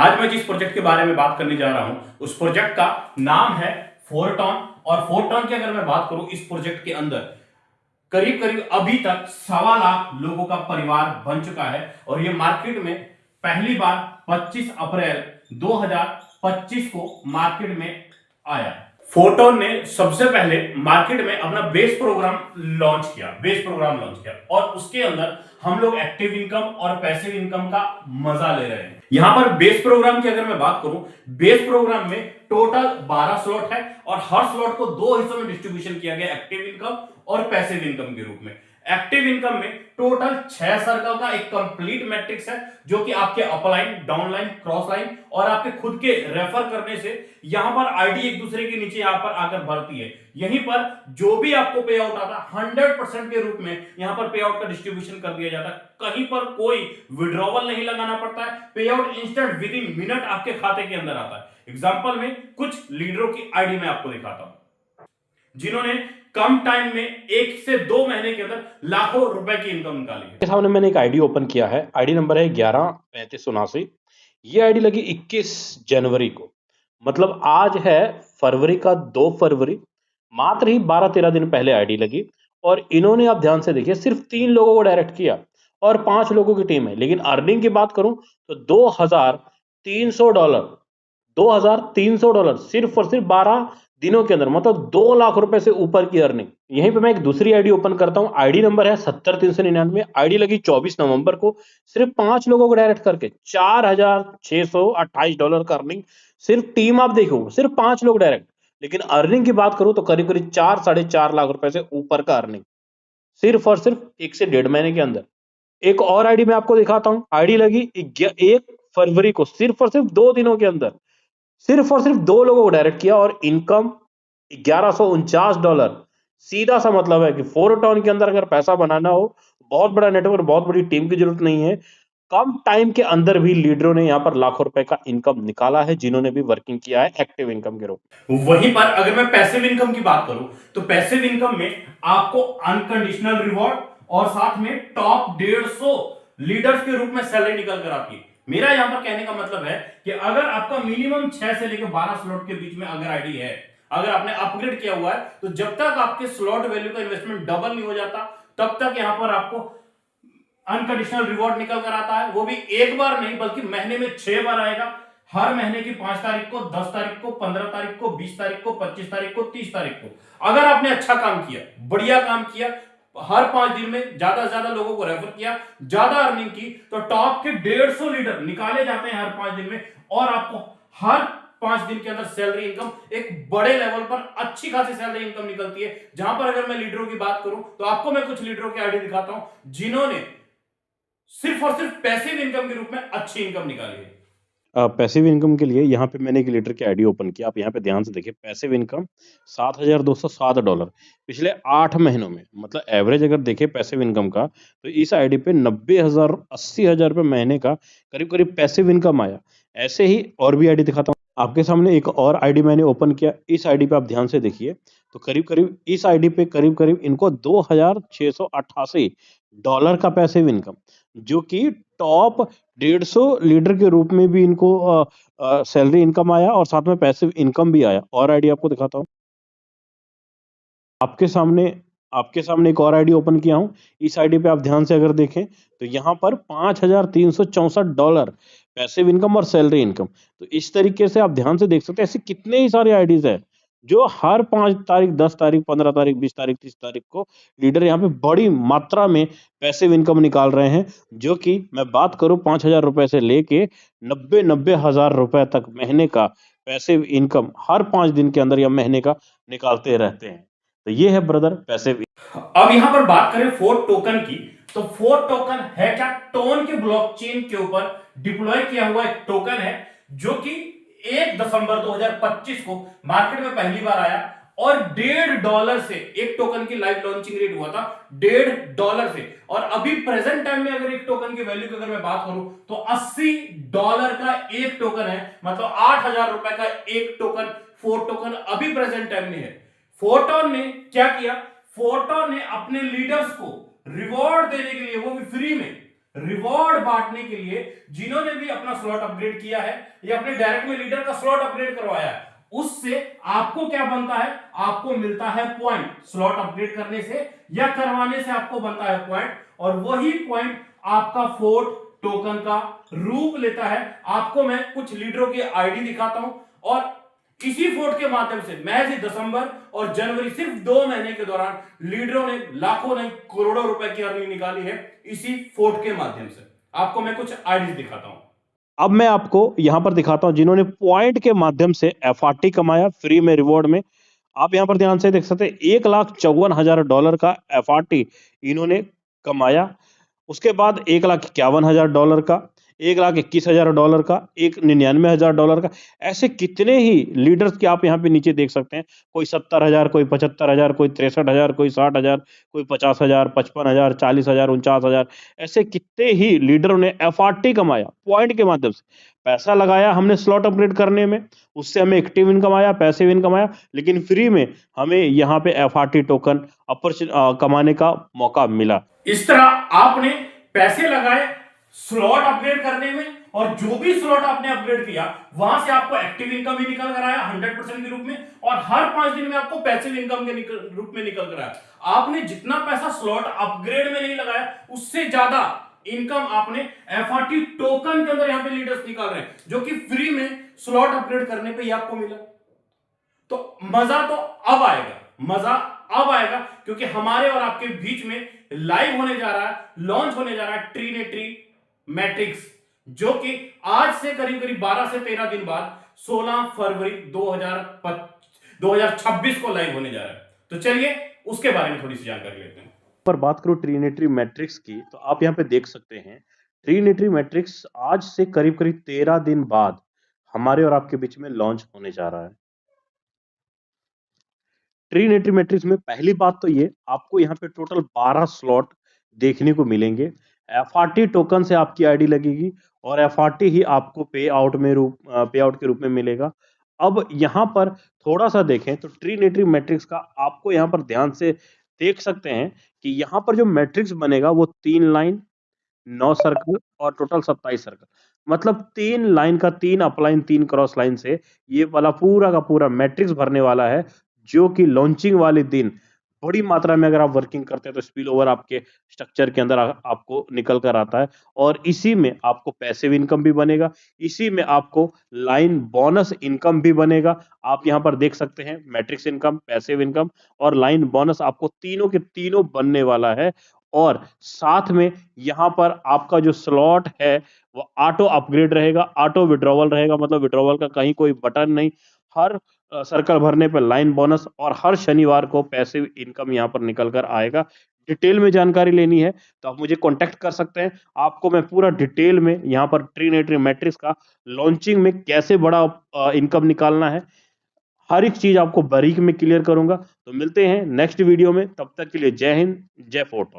आज मैं जिस प्रोजेक्ट के बारे में बात करने जा रहा हूं उस प्रोजेक्ट का नाम है फोरटॉन। और फोरटॉन की अगर मैं बात करूं इस प्रोजेक्ट के अंदर करीब करीब अभी तक 1.25 लाख लोगों का परिवार बन चुका है और ये मार्केट में पहली बार 25 अप्रैल 2025 को मार्केट में आया। फोरटॉन ने सबसे पहले मार्केट में अपना बेस प्रोग्राम लॉन्च किया और उसके अंदर हम लोग एक्टिव इनकम और पैसिव इनकम का मजा ले रहे हैं। यहां पर बेस प्रोग्राम की अगर मैं बात करूं, बेस प्रोग्राम में टोटल 12 स्लॉट है और हर स्लॉट को दो हिस्सों में डिस्ट्रीब्यूशन किया गया, एक्टिव इनकम और पैसिव इनकम के रूप में। एक्टिव इनकम में टोटल 6 सर्कल का एक कंप्लीट मैट्रिक्स है जो कि आपके अपलाइन, डाउनलाइन, क्रॉस लाइन और आपके खुद के रेफर करने से यहां पर आईडी एक दूसरे के नीचे यहां पर आकर भरती है। यहीं पर जो भी आपको पे आउट आता 100% के रूप में यहां पर पे आउट का डिस्ट्रीब्यूशन कर दिया जाता है। कहीं पर कोई विड्रॉवल नहीं लगाना पड़ता है, पे out instant with in minute आपके खाते के अंदर आता है। एग्जांपल में कुछ लीडरों की आईडी में आपको दिखाता हूं जिन्होंने कम टाइम में 1 से 2 महीने के अंदर लाखों रुपए की इनकम निकाली है। सामने मैंने एक आईडी ओपन किया है। आईडी नंबर है 113579। ये आईडी लगी 21 जनवरी को, मतलब आज है फरवरी का 2 फरवरी, मात्र ही 12-13 दिन पहले आईडी लगी। और इन्होंने, आप ध्यान से देखिए, सिर्फ 3 लोगों को डायरेक्ट किया और 5 लोगों की टीम है। लेकिन अर्निंग की बात करूं तो $2300 $2300 सिर्फ और सिर्फ 12 दिनों के अंदर, मतलब 2 लाख रुपए से ऊपर की अर्निंग। यहीं पे मैं एक दूसरी आईडी ओपन करता हूं। आईडी नंबर है 70399। आईडी लगी 24 नवंबर को, सिर्फ 5 लोगों को डायरेक्ट करके $4628 का अर्निंग। सिर्फ टीम आप देखो, सिर्फ 5 लोग डायरेक्ट, लेकिन अर्निंग की बात करूं तो करीब करीब 4-4.5 लाख रुपए से ऊपर का अर्निंग सिर्फ और सिर्फ 1 से 1.5 महीने के अंदर। एक और आईडी मैं आपको दिखाता हूं। आईडी लगी 1 फरवरी को, सिर्फ और सिर्फ 2 दिनों के अंदर सिर्फ और सिर्फ 2 लोगों को डायरेक्ट किया और इनकम $1149। सीधा सा मतलब है कि फोरटॉन के अंदर अगर पैसा बनाना हो, बहुत बड़ा नेटवर्क, बहुत बड़ी टीम की जरूरत नहीं है। कम टाइम के अंदर भी लीडरों ने यहां पर लाखों रुपए का इनकम निकाला है, जिन्होंने भी वर्किंग किया है एक्टिव इनकम के रूप में। वहीं पर अगर मैं पैसिव इनकम की बात करूं तो पैसिव इनकम में आपको अनकंडीशनल रिवॉर्ड और साथ में टॉप 150 लीडर्स के रूप में सैलरी निकल कर आती है। मेरा यहां पर कहने का मतलब है कि अगर आपका मिनिमम 6 से लेकर 12 स्लॉट के बीच में अगर आईडी है, अगर आपने अपग्रेड किया हुआ है, तो जब तक आपके स्लॉट वैल्यू का इन्वेस्टमेंट डबल नहीं हो जाता तब तक यहां पर आपको अनकंडीशनल रिवॉर्ड निकल कर आता है। वो भी एक बार नहीं बल्कि महीने में 6 बार आएगा। हर महीने की 5 तारीख को, 10 तारीख को, 15 तारीख को, 20 तारीख को, 25 तारीख को, 30 तारीख को। अगर आपने अच्छा काम किया, बढ़िया काम किया, हर 5 दिन में ज्यादा से ज्यादा लोगों को रेफर किया, ज्यादा अर्निंग की, तो टॉप के 150 लीडर निकाले जाते हैं हर 5 दिन में और आपको हर 5 दिन के अंदर सैलरी इनकम एक बड़े लेवल पर अच्छी खासी सैलरी इनकम निकलती है। जहां पर अगर मैं लीडरों की बात करूं तो आपको मैं कुछ लीडरों की आईडी दिखाता हूं जिन्होंने सिर्फ और सिर्फ पैसिव इनकम के रूप में अच्छी इनकम निकाली है। पैसिव इनकम के लिए यहाँ पे मैंने एक लीडर की आईडी ओपन किया। आप यहाँ पे ध्यान से देखिए, पैसिव इनकम $7207 पिछले 8 महीनों में, मतलब एवरेज अगर देखें पैसिव इनकम का, तो इस आईडी पे 90,000 80,000 रुपए महीने का करीब करीब पैसिव इनकम आया। ऐसे ही और भी आईडी दिखाता हूँ आपके सामने। एक और आईडी मैंने ओपन किया। इस आईडी पे आप ध्यान से देखिए तो करीब करीब इस आईडी पे करीब करीब इनको $2688 का पैसिव इनकम, जो कि टॉप 150 लीडर के रूप में भी इनको सैलरी इनकम आया और साथ में पैसिव इनकम भी आया। और आईडी आपको दिखाता हूँ। आपके सामने एक और आईडी ओपन किया हूँ। इस आईडी पे आप ध्यान से अगर देखें तो यहाँ पर $5364 पैसिव इनकम और सैलरी इनकम। तो इस तरीके से आप ध्यान से देख सकते हैं, ऐसे कितने ही सारे आईडीज है जो हर 5 तारीख, 10 तारीख, 15 तारीख, 20 तारीख, 30 तारीख को लीडर यहाँ पे बड़ी मात्रा में पैसिव इनकम निकाल रहे हैं, जो कि मैं बात करूं 5,000 रुपए से लेके 90 हजार रुपए तक महीने का पैसिव इनकम हर 5 दिन के अंदर या महीने का निकालते रहते हैं। तो ये है ब्रदर पैसिव। अब यहां पर बात करें फोर्ट टोकन की, तो फोर्ट टोकन है क्या? टोन के ब्लॉकचेन के ऊपर डिप्लॉय किया हुआ एक टोकन है जो कि 1 दिसंबर 2025 को मार्केट में पहली बार आया और $1.5 से एक टोकन की लाइव लॉन्चिंग रेट हुआ था, $1.5 से। और अभी प्रेजेंट टाइम में अगर एक टोकन की वैल्यू की अगर मैं बात करूं तो $80 का एक टोकन है, मतलब 8,000 रुपए का एक टोकन फोर्ट टोकन अभी प्रेजेंट टाइम में है। फोरटॉन ने क्या किया? फोरटॉन ने अपने लीडर्स को रिवॉर्ड देने के लिए, वो भी फ्री में, रिवॉर्ड बांटने के लिए जिन्होंने भी अपना स्लॉट अपग्रेड किया है या अपने डायरेक्ट में लीडर का स्लॉट अपग्रेड करवाया है, उससे आपको क्या बनता है, आपको मिलता है पॉइंट। स्लॉट अपग्रेड करने से या करवाने से आपको बनता है पॉइंट, और वही पॉइंट आपका फोर्ट टोकन का रूप लेता है। आपको मैं कुछ लीडरों की आईडी दिखाता हूं, और इसी फोर्ट के माध्यम से महज दिसंबर और जनवरी सिर्फ 2 महीने के दौरान लीडरों ने लाखों नहीं करोड़ों रुपए की अर्निंग निकाली है इसी फोर्ट के माध्यम से। आपको मैं कुछ आईडी दिखाता हूं। अब मैं आपको यहां पर दिखाता हूं जिन्होंने पॉइंट के माध्यम से एफआरटी कमाया फ्री में रिवॉर्ड में। आप यहां पर ध्यान से देख सकते हैं $1,54,000 का एफआरटी इन्होंने कमाया। उसके बाद $1,51,000 का, $1,21,000 का, $1,99,000 का, ऐसे कितने ही लीडर्स के आप यहाँ पे नीचे देख सकते हैं। कोई 70,000, कोई 75,000, कोई 63,000, कोई 60,000, कोई 50,000, 55,000, 40,000, 49,000, ऐसे कितने ही लीडरों ने एफआरटी कमाया पॉइंट के माध्यम से। पैसा लगाया हमने स्लॉट अपग्रेड करने में, उससे हमें एक्टिव इनकम आया, पैसिव इनकम आया, लेकिन फ्री में हमें यहाँ पे एफआरटी टोकन कमाने का मौका मिला। इस तरह आपने पैसे लगाए स्लॉट अपग्रेड करने में, और जो भी स्लॉट आपने अपग्रेड किया वहां से आपको एक्टिव इनकम भी निकल कर आया 100% के रूप में, और हर 5 दिन में आपको पैसिव इनकम के रूप में निकल कर आया। आपने जितना पैसा स्लॉट अपग्रेड में नहीं लगाया उससे ज्यादा इनकम आपने एफआरटी टोकन के अंदर यहां पे लीडर्स निकाल रहे हैं, जो कि फ्री में स्लॉट अपग्रेड करने पे ही आपको मिला। तो मजा तो अब आएगा, मजा अब आएगा, क्योंकि हमारे और आपके बीच में लाइव होने जा रहा है, लॉन्च होने जा रहा है ट्रीनेट्री मैट्रिक्स, जो कि आज से करीब करीब 12 से 13 दिन बाद 16 फरवरी 2026 को लाइव होने जा रहा है। तो चलिए उसके बारे में थोड़ी सी जानकारी लेते हैं। पर बात करूं ट्रीनेट्री मैट्रिक्स की, तो आप यहाँ पे देख सकते हैं ट्रीनेट्री मैट्रिक्स आज से करीब करीब 13 दिन बाद हमारे और आपके बीच में लॉन्च होने जा रहा है। ट्रीनेट्री मैट्रिक्स में पहली बात तो ये आपको यहाँ पे टोटल 12 स्लॉट देखने को मिलेंगे। एफआरटी टोकन से आपकी आईडी लगेगी और एफआरटी ही आपको पे आउट के रूप में मिलेगा। अब यहाँ पर थोड़ा सा देखें तो ट्रीनेट्री मैट्रिक्स का आपको यहाँ पर ध्यान से देख सकते हैं कि यहाँ पर जो मैट्रिक्स बनेगा वो 3 लाइन, 9 सर्कल और टोटल 27 सर्कल, मतलब 3 लाइन का 3 अपलाइन 3 क्रॉस लाइन से ये वाला पूरा का पूरा मैट्रिक्स भरने वाला है, जो कि लॉन्चिंग वाले दिन बड़ी मात्रा में अगर आप वर्किंग करते हैं तो स्पिल ओवर आपके स्ट्रक्चर के अंदर आपको निकल कर आता है, और इसी में आपको पैसिव इनकम भी बनेगा, इसी में आपको लाइन बोनस इनकम भी बनेगा। आप यहाँ पर देख सकते हैं मैट्रिक्स इनकम, पैसिव इनकम और लाइन बोनस आपको तीनों के तीनों बनने वाला है। और साथ में यहाँ पर आपका जो स्लॉट है वो ऑटो अपग्रेड रहेगा, ऑटो विड्रॉवल रहेगा, मतलब विड्रॉवल का कहीं कोई बटन नहीं। हर सर्कल भरने पर लाइन बोनस और हर शनिवार को पैसिव इनकम यहाँ पर निकल कर आएगा। डिटेल में जानकारी लेनी है तो आप मुझे कांटेक्ट कर सकते हैं, आपको मैं पूरा डिटेल में यहाँ पर ट्रीनेट्री मैट्रिक्स का लॉन्चिंग में कैसे बड़ा इनकम निकालना है, हर एक चीज आपको बारीक में क्लियर करूंगा। तो मिलते हैं नेक्स्ट वीडियो में, तब तक के लिए जय हिंद, जय फोर्ट।